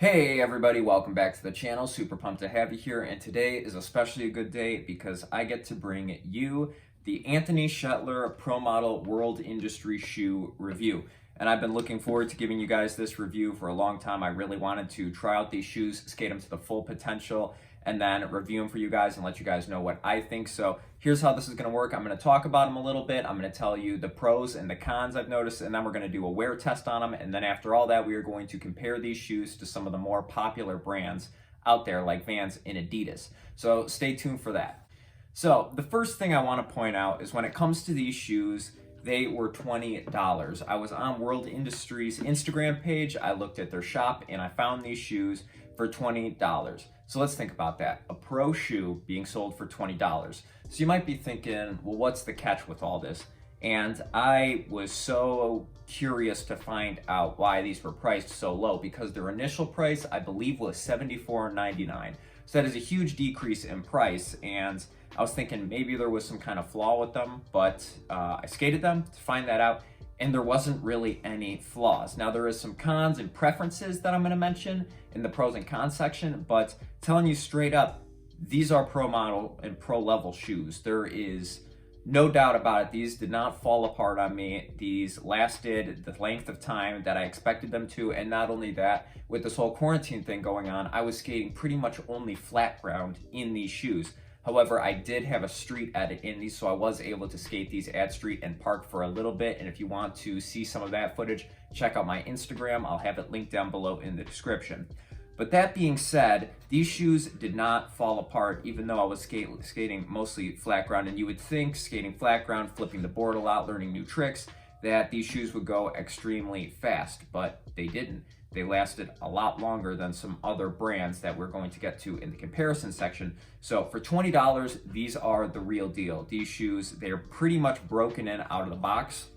Hey everybody, welcome back to the channel. Super pumped to have you here, and today is especially a good day because I get to bring you the Anthony Shetler Pro Model World Industry Shoe review. And I've been looking forward to giving you guys this review for a long time. I really wanted to try out these shoes, skate them to the full potential, and then review them for you guys and let you guys know what I think. So here's how this is going to work. I'm going to talk about them a little bit. I'm going to tell you the pros and the cons I've noticed, and then we're going to do a wear test on them. And then after all that, we are going to compare these shoes to some of the more popular brands out there like Vans and Adidas. So stay tuned for that. So the first thing I want to point out is when it comes to these shoes, they were $20. I was on World Industry's Instagram page. I looked at their shop and I found these shoes for $20. So let's think about that. A pro shoe being sold for $20. So you might be thinking, well, what's the catch with all this? And I was so curious to find out why these were priced so low, because their initial price, I believe, was $74.99. So that is a huge decrease in price, and I was thinking maybe there was some kind of flaw with them, but I skated them to find that out, and there wasn't really any flaws. Now, there is some cons and preferences that I'm going to mention in the pros and cons section, but telling you straight up, these are pro model and pro level shoes. There is no doubt about it. These did not fall apart on me. These lasted the length of time that I expected them to, and not only that, with this whole quarantine thing going on, I was skating pretty much only flat ground in these shoes. However, I did have a street edit in these, so I was able to skate these at street and park for a little bit. And if you want to see some of that footage, check out my Instagram. I'll have it linked down below in the description. But that being said, these shoes did not fall apart, even though I was skating mostly flat ground. And you would think skating flat ground, flipping the board a lot, learning new tricks, that these shoes would go extremely fast, but they didn't. They lasted a lot longer than some other brands that we're going to get to in the comparison section. So for $20, these are the real deal. These shoes, they're pretty much broken in out of the box.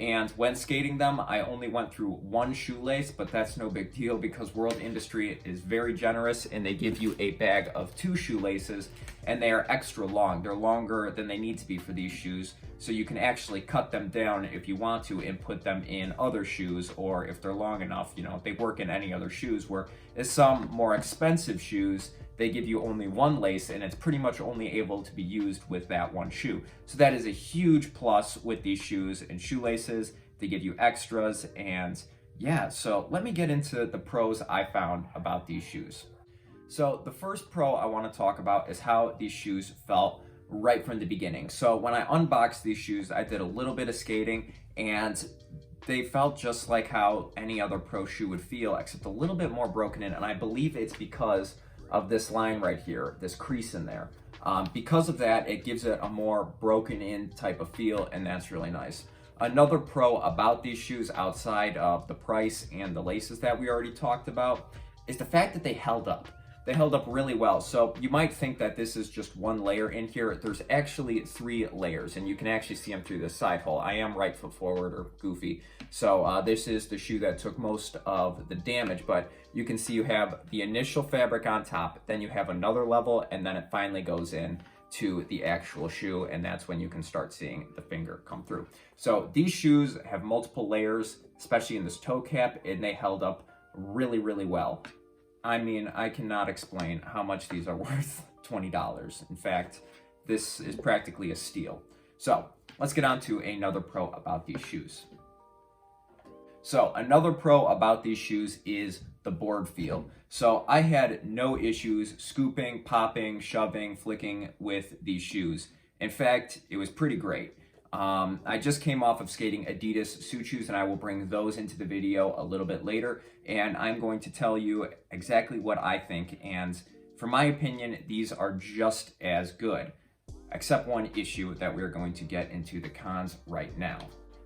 And when skating them, I only went through one shoelace, but that's no big deal because World Industry is very generous and they give you a bag of 2 shoelaces, and they are extra long. They're longer than they need to be for these shoes, so you can actually cut them down if you want to and put them in other shoes, or if they're long enough, they work in any other shoes, where some more expensive shoes, they give you only one lace and it's pretty much only able to be used with that one shoe. So that is a huge plus with these shoes and shoelaces. They give you extras, and yeah, so let me get into the pros I found about these shoes. So the first pro I want to talk about is how these shoes felt right from the beginning. So when I unboxed these shoes, I did a little bit of skating and they felt just like how any other pro shoe would feel, except a little bit more broken in, and I believe it's because of this line right here, this crease in there. Because of that, it gives it a more broken in type of feel, and that's really nice. Another pro about these shoes, outside of the price and the laces that we already talked about, is the fact that they held up. They held up really well. So you might think that this is just one layer in here. There's actually 3 layers, and you can actually see them through this side hole. I am right foot forward, or goofy. So this is the shoe that took most of the damage, but you can see you have the initial fabric on top, then you have another level, and then it finally goes in to the actual shoe, and that's when you can start seeing the finger come through. So these shoes have multiple layers, especially in this toe cap, and they held up really, really well. I mean, I cannot explain how much these are worth $20. In fact, this is practically a steal. So let's get on to another pro about these shoes. So another pro about these shoes is the board feel. So I had no issues scooping, popping, shoving, flicking with these shoes. In fact, it was pretty great. I just came off of skating Adidas suit shoes, and I will bring those into the video a little bit later, and I'm going to tell you exactly what I think, and for my opinion, these are just as good, except one issue that we're going to get into the cons right now.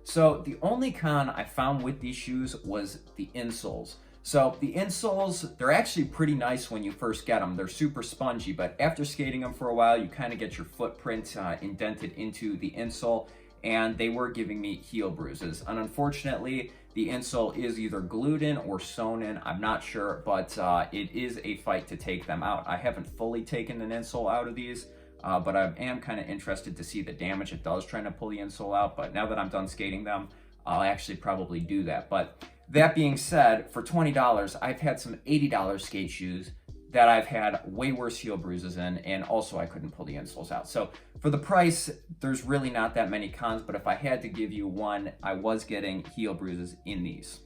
So the only con I found with these shoes was the insoles. So the insoles, they're actually pretty nice when you first get them. They're super spongy, but after skating them for a while, you kind of get your footprint indented into the insole, and they were giving me heel bruises. And unfortunately, the insole is either glued in or sewn in. I'm not sure, but it is a fight to take them out. I haven't fully taken an insole out of these, but I am kind of interested to see the damage it does trying to pull the insole out. But now that I'm done skating them, I'll actually probably do that. But That being said, for $20, I've had some $80 skate shoes that I've had way worse heel bruises in, and also I couldn't pull the insoles out. So for the price, there's really not that many cons, but if I had to give you one, I was getting heel bruises in these.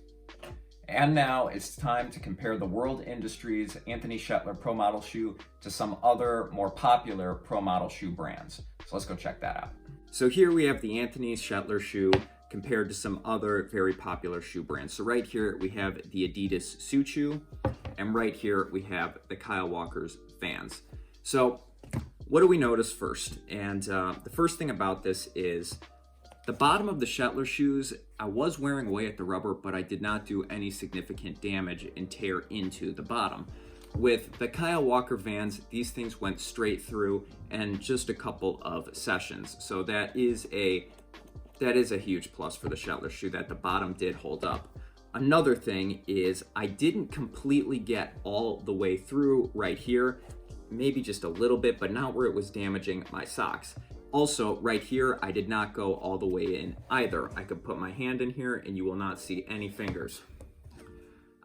And now it's time to compare the World Industries Anthony Shetler Pro Model shoe to some other more popular Pro Model shoe brands. So let's go check that out. So here we have the Anthony Shetler shoe compared to some other very popular shoe brands. So right here we have the Adidas Suit Shoe, and right here we have the Kyle Walker's Vans. So what do we notice first? And the first thing about this is the bottom of the Shetler shoes, I was wearing away at the rubber, but I did not do any significant damage and tear into the bottom. With the Kyle Walker Vans, these things went straight through in just a couple of sessions. So that is a huge plus for the Shetler shoe, that the bottom did hold up. Another thing is I didn't completely get all the way through right here, maybe just a little bit, but not where it was damaging my socks. Also, right here, I did not go all the way in either. I could put my hand in here and you will not see any fingers.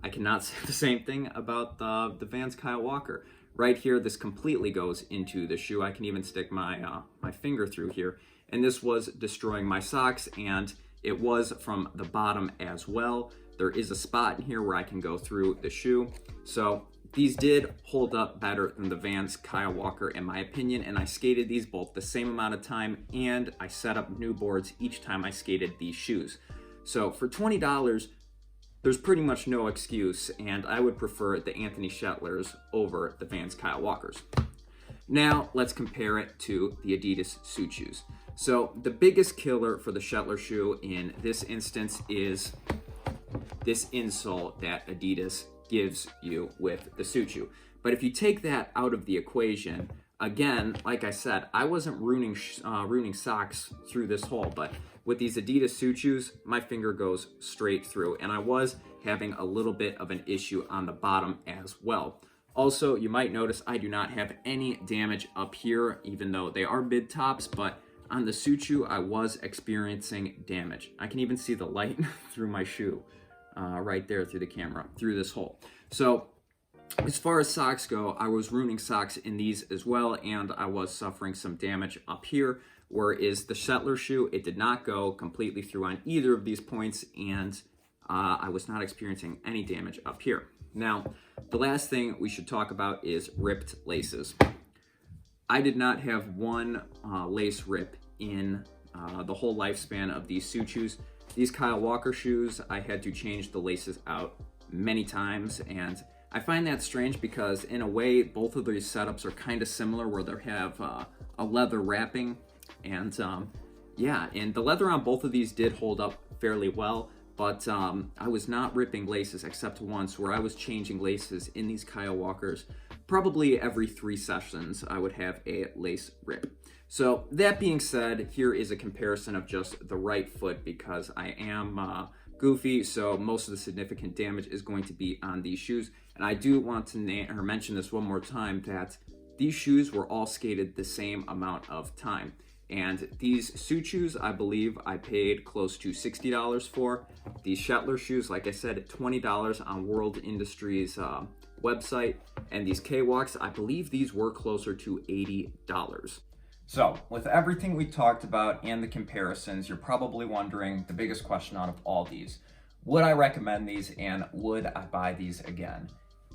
I cannot say the same thing about the Vans Kyle Walker. Right here, this completely goes into the shoe. I can even stick my finger through here. And this was destroying my socks, and it was from the bottom as well. There is a spot in here where I can go through the shoe. So these did hold up better than the Vans Kyle Walker in my opinion, and I skated these both the same amount of time, and I set up new boards each time I skated these shoes. So for $20, there's pretty much no excuse, and I would prefer the Anthony Shetlers over the Vans Kyle Walkers. Now let's compare it to the Adidas Suit Shoes. So the biggest killer for the Shetler shoe in this instance is this insole that Adidas gives you with the Suit Shoe. But if you take that out of the equation, again, like I said, I wasn't ruining socks through this hole, but with these Adidas Suit Shoes, my finger goes straight through, and I was having a little bit of an issue on the bottom as well. Also, you might notice I do not have any damage up here, even though they are mid tops, but on the Suit Shoe, I was experiencing damage. I can even see the light through my shoe, right there through the camera, through this hole. So as far as socks go, I was ruining socks in these as well, and I was suffering some damage up here, whereas the Shetler shoe, it did not go completely through on either of these points, and I was not experiencing any damage up here. Now, the last thing we should talk about is ripped laces. I did not have one lace rip in the whole lifespan of these Suit Shoes. These Kyle Walker shoes, I had to change the laces out many times, and I find that strange because in a way, both of these setups are kind of similar, where they have a leather wrapping, and yeah, and the leather on both of these did hold up fairly well, but I was not ripping laces except once, where I was changing laces in these Kyle Walkers. Probably every 3 sessions, I would have a lace rip. So that being said, here is a comparison of just the right foot, because I am goofy, so most of the significant damage is going to be on these shoes. And I do want to mention this one more time, that these shoes were all skated the same amount of time. And these Suit Shoes, I believe I paid close to $60 for. These Shetler shoes, like I said, $20 on World Industries website. And these K-Walks, I believe these were closer to $80. So with everything we talked about and the comparisons, you're probably wondering the biggest question out of all these: would I recommend these, and would I buy these again?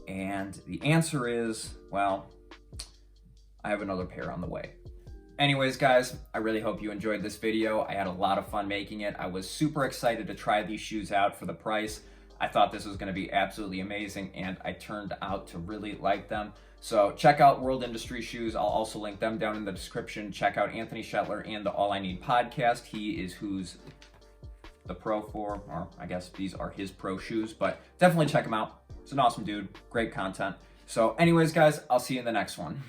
And the answer is, well, I have another pair on the way. Anyways, guys, I really hope you enjoyed this video. I had a lot of fun making it. I was super excited to try these shoes out for the price. I thought this was going to be absolutely amazing, and I turned out to really like them. So check out World Industry Shoes. I'll also link them down in the description. Check out Anthony Shetler and the All I Need podcast. He is who's the pro for, or I guess these are his pro shoes, but definitely check him out. He's an awesome dude, great content. So anyways, guys, I'll see you in the next one.